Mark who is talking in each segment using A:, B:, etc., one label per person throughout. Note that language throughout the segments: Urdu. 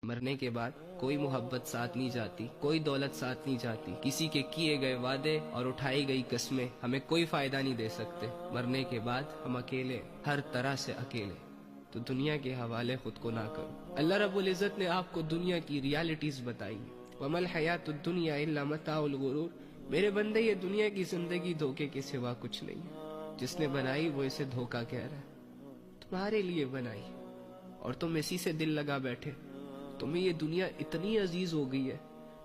A: مرنے کے بعد کوئی محبت ساتھ نہیں جاتی، کوئی دولت ساتھ نہیں جاتی، کسی کے کیے گئے وعدے اور اٹھائی گئی قسمیں ہمیں کوئی فائدہ نہیں دے سکتے۔ مرنے کے بعد ہم اکیلے، ہر طرح سے اکیلے، تو دنیا کے حوالے خود کو نہ کرو۔ اللہ رب العزت نے آپ کو دنیا کی ریالٹیز بتائی، وَمَا الْحَيَاةُ الدُّنْيَا إِلَّا مَتَاعُ الْغُرُورِ۔ میرے بندے، یہ دنیا کی زندگی دھوکے کے سوا کچھ نہیں ہے۔ جس نے بنائی وہ اسے دھوکا کہہ رہا ہے، تمہارے لیے بنائی اور تم اسی سے دل لگا بیٹھے۔ تمہیں یہ دنیا اتنی عزیز ہو گئی ہے،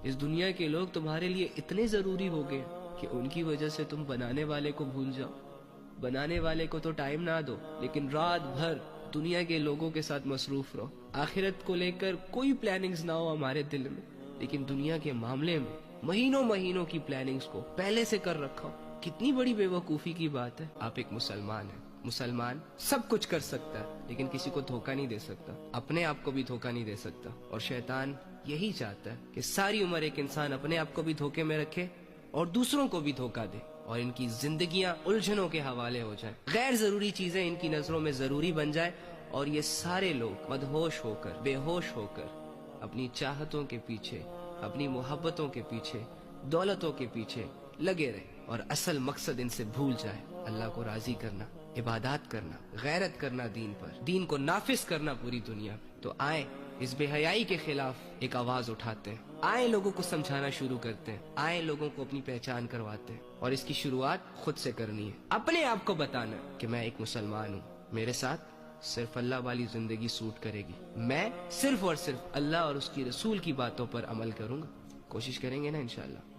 A: اس دنیا کے لوگ تمہارے لیے اتنے ضروری ہو گئے کہ ان کی وجہ سے تم بنانے والے کو بھول جاؤ۔ بنانے والے کو تو ٹائم نہ دو، لیکن رات بھر دنیا کے لوگوں کے ساتھ مصروف رہو۔ آخرت کو لے کر کوئی پلاننگز نہ ہو ہمارے دل میں، لیکن دنیا کے معاملے میں مہینوں کی پلاننگز کو پہلے سے کر رکھا ہو۔ کتنی بڑی بے وقوفی کی بات ہے۔ آپ ایک مسلمان ہیں، مسلمان سب کچھ کر سکتا ہے لیکن کسی کو دھوکہ نہیں دے سکتا، اپنے آپ کو بھی دھوکہ نہیں دے سکتا۔ اور شیطان یہی چاہتا ہے کہ ساری عمر ایک انسان اپنے آپ کو بھی دھوکے میں رکھے اور دوسروں کو بھی دھوکہ دے، اور ان کی زندگیاں الجھنوں کے حوالے ہو جائیں، غیر ضروری چیزیں ان کی نظروں میں ضروری بن جائیں، اور یہ سارے لوگ مدہوش ہو کر، بے ہوش ہو کر اپنی چاہتوں کے پیچھے، اپنی محبتوں کے پیچھے، دولتوں کے پیچھے لگے رہے، اور اصل مقصد ان سے بھول جائے۔ اللہ کو راضی کرنا، عبادات کرنا، غیرت کرنا دین پر، دین کو نافذ کرنا پوری دنیا میں۔ تو آئیں اس بے حیائی کے خلاف ایک آواز اٹھاتے ہیں، آئیں لوگوں کو سمجھانا شروع کرتے ہیں، آئیں لوگوں کو اپنی پہچان کرواتے ہیں، اور اس کی شروعات خود سے کرنی ہے۔ اپنے آپ کو بتانا کہ میں ایک مسلمان ہوں، میرے ساتھ صرف اللہ والی زندگی سوٹ کرے گی، میں صرف اور صرف اللہ اور اس کی رسول کی باتوں پر عمل کروں گا۔ کوشش کریں گے نا انشاءاللہ۔